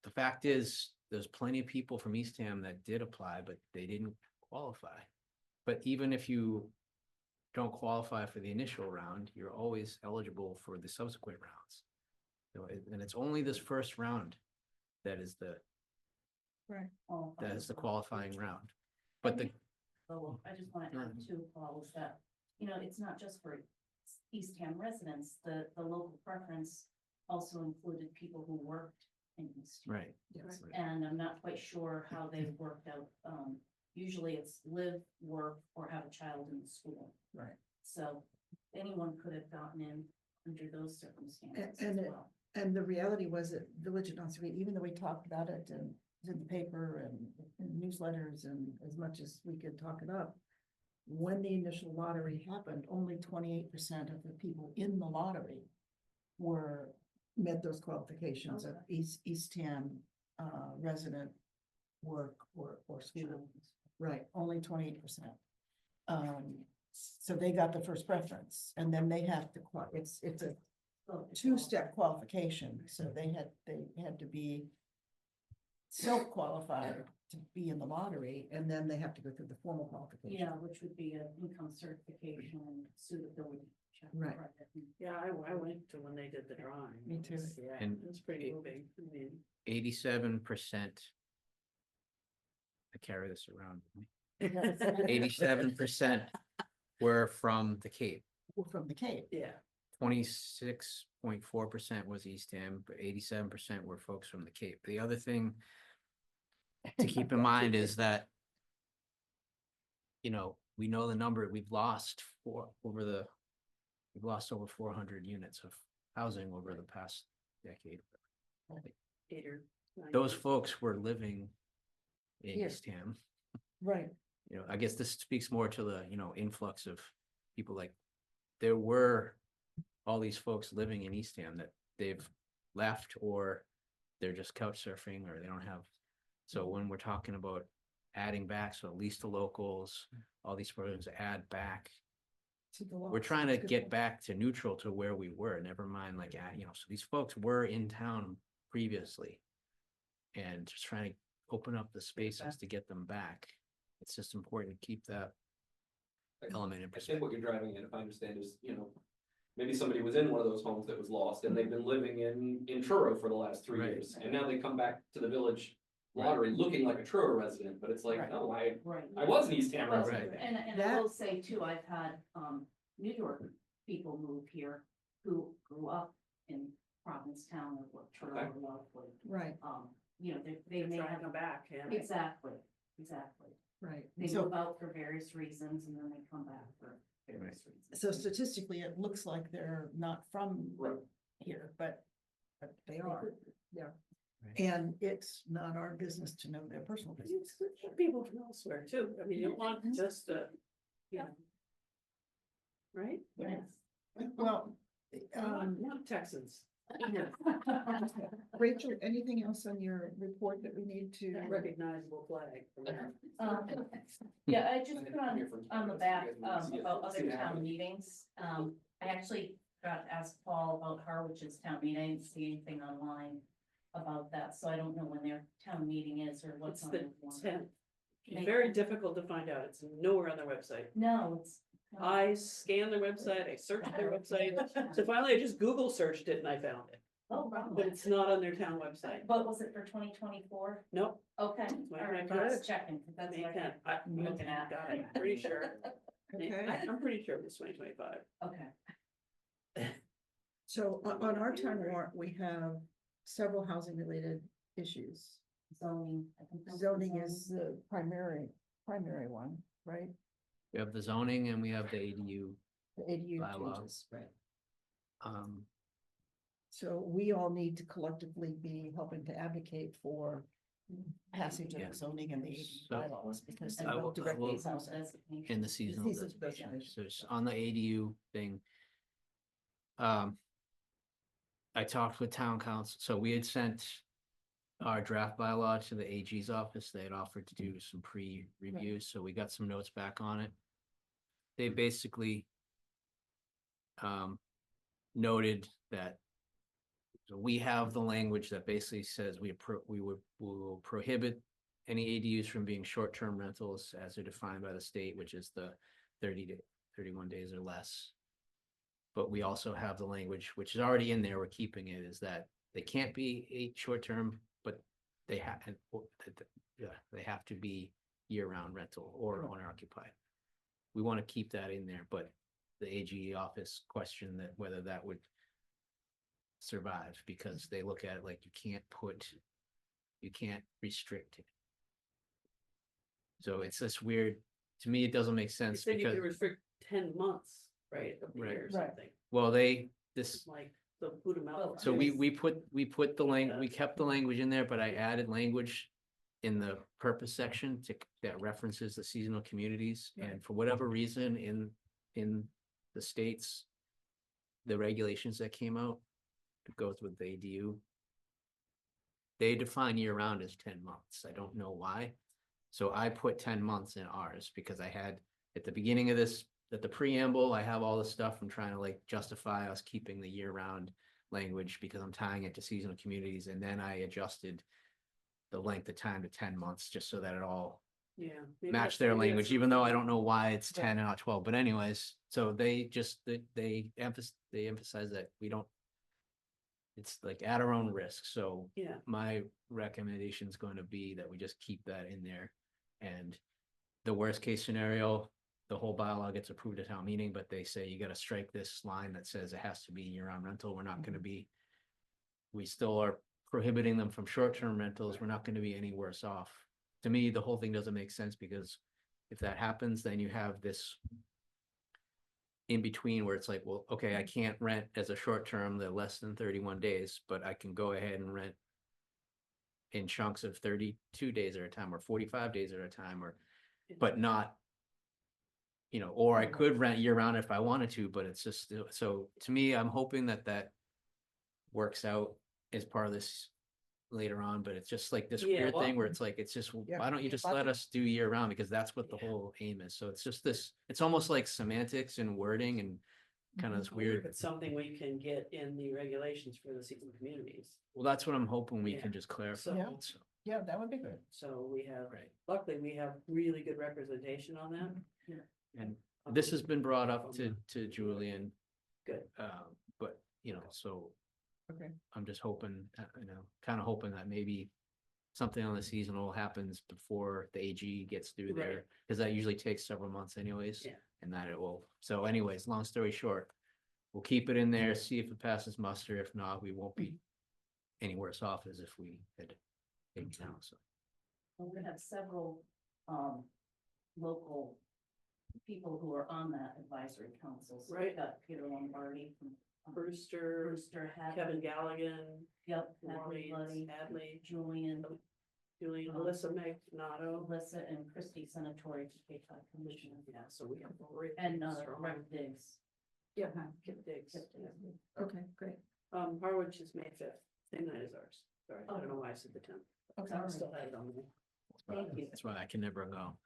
the fact is, there's plenty of people from Eastham that did apply, but they didn't qualify. But even if you don't qualify for the initial round, you're always eligible for the subsequent rounds. So, and it's only this first round that is the qualifying round. But the, So I just want to add two, Paul, is that, you know, it's not just for Eastham residents, the local preference also included people who worked in Eastham. right. Yes. right. And I'm not quite sure how they worked out, usually it's live, work, or have a child in the school. Right. So anyone could have gotten in under those circumstances as and it- well. And the reality was that Village of Nauset, even though we talked about it and it was in the paper and in newsletters and as much as we could talk it up, when the initial lottery happened, only 28% of the people in the lottery met those qualifications of Eastham resident, work or school. Right, only 28%. So they got the first preference, and then they have to, it's a two-step qualification, so they had to be self-qualified to be in the lottery, and then they have to go through the formal qualification. Yeah, which would be an income certification and suitability check. Right. Yeah, I went to when they did the drawing. Me too. Yeah, And it was pretty it- moving. I mean, 87%. I carry this around with me. 87% were from the Cape. We're from the Cape. yeah, 26.4% was Eastham, but 87% were folks from the Cape. The other thing to keep in mind is that, you know, we know the number, we've lost over 400 units of housing over the past decade. 8 or 9. Those folks were living in Here. Eastham. Right. You know, I guess this speaks more to the, you know, influx of people. Like there were all these folks living in Eastham that they've left, or they're just couch surfing, or they don't have. So when we're talking about adding back, so at least the locals, all these programs add back, we're trying to get back to neutral to where we were, never mind like, you know, so these folks were in town previously. And just trying to open up the spaces to get them back. It's just important to keep that element in I think perspective. what you're driving at, if I understand, is, you know, maybe somebody was in one of those homes that was lost and they've been living in Truro for the last 3 Right. years. And now they come back to the village lottery looking like a Truro resident, but it's like, Right. no, I Right. was an Eastham Well, resident. And I will say too, I've had, New York people move here who grew up in Provincetown or what, Truro Okay. or Lovewood. Right, You know, they may Try to have, come back, yeah. exactly, exactly. right. They So, move out for various reasons and then they come back for various reasons. so statistically, it looks like they're not from Right. here, but they are. Yeah. Right. And it's not our business to know their personal business. It's good for people from elsewhere too. I mean, you don't want just you know. Right? Yes. Well, Not Texans. Rachel, anything else on your report that we need to? Recognizable flag. from there. Yeah, I just I put didn't hear from on the Thomas. back, You guys didn't see it. about See other it town happening. meetings. I actually got to ask Paul about Harwich's town meeting. I didn't see anything online about that, so I don't know when their town meeting is or what's It's on the the warrant. 10th. It's very difficult to find out. It's nowhere on their website. No, it's. I scanned their website, I searched their website, so finally I just Google searched it and I found it, Oh, but wow. it's not on their town website. But was it for 2024? Nope. Okay, Wait, all right, can I I try was checking, 'cause that's May what 10th. I'm looking at. God, I'm pretty sure. Okay, I'm pretty sure it was 2025. Okay. so on our town warrant, we have several housing related issues. Zoning. I think that's Zoning is the primary one, right? We have the zoning and we have the ADU. The ADU Bylaw. changes, right? Um, So we all need to collectively be helping to advocate for passage Yeah. of zoning and the ADU So, bylaws because they I will- will I direct will- these houses. in the seasonal Seasonal designation. designation. So it's on the ADU thing. I talked with town council, so we had sent our draft bylaw to the AG's office. They had offered to do some pre-reviews, so we got some notes back on it. They basically noted that we have the language that basically says we will prohibit any ADUs from being short-term rentals as they're defined by the state, which is the 30 to 31 days or less. But we also have the language, which is already in there, we're keeping it, is that they can't be a short-term, but they have, they have to be year-round rental or owner occupied. We want to keep that in there, but the AG office questioned that whether that would survive, because they look at it like you can't restrict it. So it's this weird, to me, it doesn't make You sense said you because, could restrict 10 months, right, of the Right. year or Right. something, well, this, like the boot 'em out. so we put the language, we kept the language in there, but I added language in the purpose section that references the seasonal communities, and for whatever reason, in the states, the regulations that came out, it goes with the ADU. They define year round as 10 months. I don't know why. So I put 10 months in ours because I had at the beginning of this, at the preamble, I have all this stuff. I'm trying to like justify us keeping the year round language because I'm tying it to seasonal communities. And then I adjusted the length of time to 10 months just so that it all Yeah. maybe match that's- their maybe language, that's even though I something- don't know why it's 10 and not 12, but anyways, so they emphasize that we don't. It's like at our own risk, so Yeah, my recommendation is going to be that we just keep that in there. And the worst case scenario, the whole bylaw gets approved at town meeting, but they say you gotta strike this line that says it has to be year-round rental, we're not gonna be. We still are prohibiting them from short-term rentals, we're not gonna be any worse off. To me, the whole thing doesn't make sense because if that happens, then you have this. In between where it's like, well, okay, I can't rent as a short term, the less than 31 days, but I can go ahead and rent. In chunks of 32 days at a time or 45 days at a time, or, but not. Or I could rent year round if I wanted to, but it's just, so to me, I'm hoping that. Works out as part of this later on, but it's just like this Yeah, weird well- thing where it's like, it's just, Yeah. why don't you just let us do year round? Because that's what the Yeah. whole aim is. So it's just this, it's almost like semantics and wording and kind of this I wonder if weird. it's something we can get in the regulations for the seasonal communities. Well, that's what I'm hoping we Yeah. can just clarify. Yeah. So, Yeah, that would be good. So we have, right. luckily, we have really good representation on that. And this has been brought up From to Julian. Good. But, so. Okay. I'm just hoping, kind of hoping that maybe something on the seasonal happens before the AG gets through there. Right. Because that usually takes several months anyways. Yeah. And that it will, so anyways, long story short, we'll keep it in there, see if it passes muster. If not, we won't be any worse off as if we had taken it down, so. Well, we have several, local people who are on that advisory council. So we've Right. got Peter Lombardi from Brewster, Brewster, Kevin Galligan, Yep, Maureen Hadley, Hadley, Julian, Julie, Alyssa Magnato. Alyssa, and Christy Senatori, Cape Cod Commissioner. Yeah, so we have. really And, strong- Rev Diggs. Yeah, Kip Diggs. Kip Diggs. Okay, great. Harwich is May 5th, same night as ours. Sorry, I don't know why I said the 10th. Okay. I still have it on there. Thank you. That's why I can never go.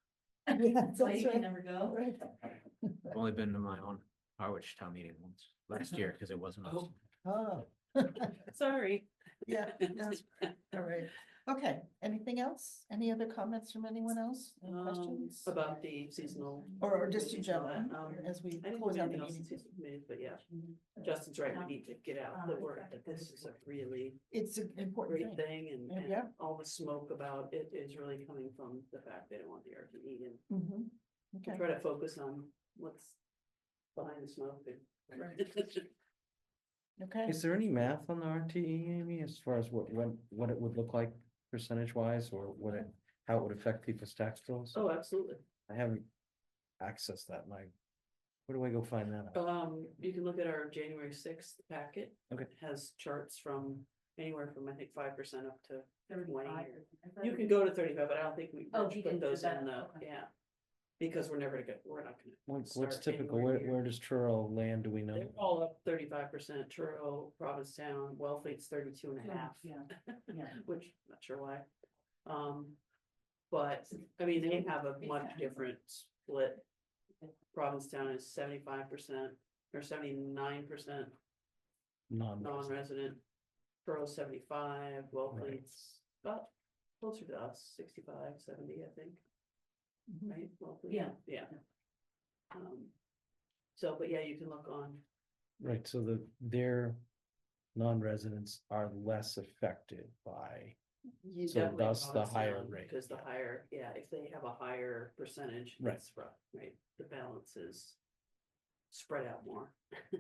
Yeah, So that's you right. can never go? Right. I've only been to my own Harwich town meeting once last year because it wasn't. us. Oh. Sorry. Yeah, that's, all right. Okay, anything else? Any other comments from anyone else? Any questions? About the seasonal. Or just in committees and all general, that, as we I didn't close have out the anything else meeting. in seasonal committees, but yeah, Justin's right, we need to get out the word that this is a really It's an important great thing. thing and Yeah. all the smoke about it is really coming from the fact they don't want the RTE and Mhm. we Okay, try to focus on what's behind the smoke. okay. Is there any math on the RTE, Amy, as far as what it would look like percentage wise, or how it would affect people's tax bills? Oh, absolutely. I haven't accessed that, where do I go find that? out? You can look at our January 6th packet. Okay. It has charts from anywhere from, I think, 5% up to 20. 35. You can go to 35, but I don't think we Oh, Rich he put did those that, in the, okay. yeah. Because we're not gonna. What's start typical, anywhere near- where does Truro land, do we know? They're all up 35%, Truro, Provincetown, Wellfleet's 32.5, Yeah, yeah. which I'm not sure why. But, I mean, they have a much different split. Provincetown is 75% or 79% non-resident. Truro 75, Wellfleet's about closer to us, 65, 70, I think. Mhm. Right? Wellfleet? Yeah. Yeah. So, but yeah, you can look on, Right, so their non-residents are less affected by, you So definitely. thus the higher Provincetown, rate, Because the yeah. higher, yeah, if they have a higher percentage, Right. it's rough, right? The balance is spread out more.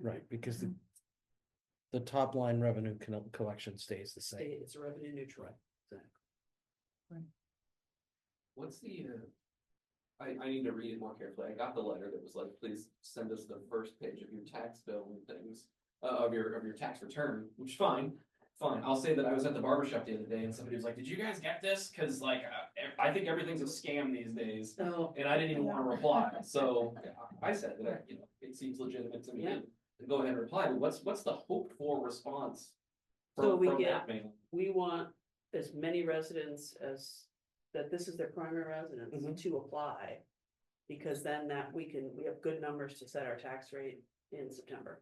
right, because the top line revenue collection stays the same. It's revenue neutral. What's the, I need to read it more carefully. I got the letter that was like, please send us the first page of your tax bill and things. Of your tax return, which fine. I'll say that I was at the barber shop the other day and somebody was like, did you guys get this? Cause like, I think everything's a scam these days. So, And I didn't even wanna reply, so I said that, it seems legitimate to me. Yeah. To go ahead and reply, but what's the hoped for response? So we from get- that mail? we want as many residents as, that this is their primary residence Mhm. to apply. Because then we have good numbers to set our tax rate in September.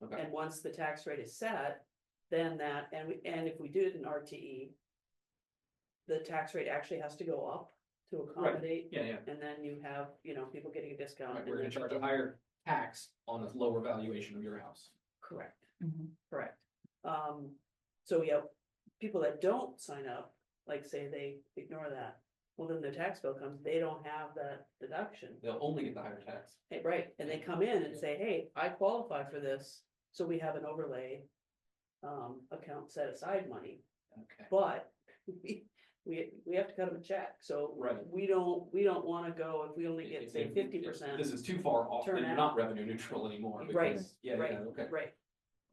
Okay, And once the tax rate is set, then and if we do it in RTE. The tax rate actually has to go up to accommodate, yeah, and then you have, people getting a discount. right, and we're gonna then- charge a higher tax on a lower valuation of your house. Correct. Mhm. Correct. So we have people that don't sign up, like say they ignore that, well, then their tax bill comes, they don't have that deduction. They'll only get the higher tax. Hey, right, and they come in and say, hey, I qualify for this, so we have an overlay. Account set aside money, Okay. but we have to cut them a check, so. Right. We don't wanna go, if we only get, say, 50%. This is too far off, then turn you're out. not revenue neutral anymore. Right, because- Yeah, right, okay, Right.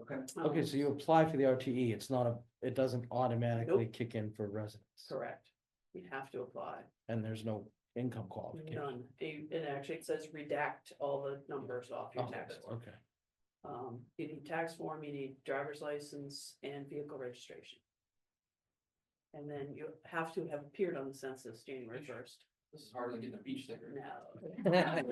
okay. Okay, so you apply for the RTE, it doesn't automatically Nope. kick in for residents, Correct, you have to apply. and there's no income qualification. None, it actually says redact all the numbers off your Oh, tax form. okay, You need tax form, you need driver's license and vehicle registration. And then you have to have appeared on the census January 1st. This is harder than getting a beach sticker. No.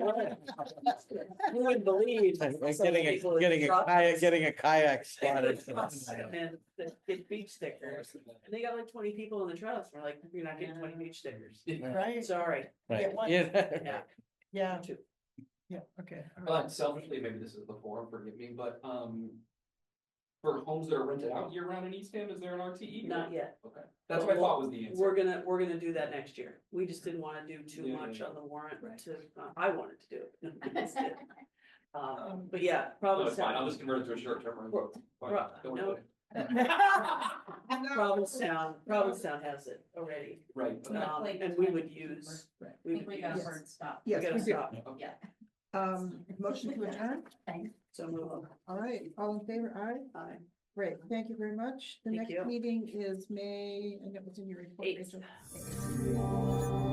You wouldn't believe. Like some people in trucks getting a kayak spotted. And they get beach stickers, and they got like 20 people in the trust, we're like, you're not getting 20 beach stickers, Right, sorry. Right, Yeah, what- yeah. Yeah. yeah, Two. yeah, okay. all right. Selfishly, maybe this is the forum, forgive me, but, for homes that are rented out year round in Eastham, is there an RTE? Not yet. Okay, that's what I thought was the answer. We're gonna do that next year. We just didn't wanna do too Yeah, much yeah. on the warrant Right. to, I wanted to do it. But yeah, No, Provincetown. it's fine, I'll just convert it to a short-term rental. Fine, Pro- don't no. worry. Provincetown has it already, Right, but and we would use. I We think would we got a use- hard stop. We Yes, gotta we do. stop, Yeah. Motion to adjourn? so move. All right, all in favor, aye? Aye. Great, thank you very much. The Thank next you. meeting is May, and it was in your report. Eight. Rachel.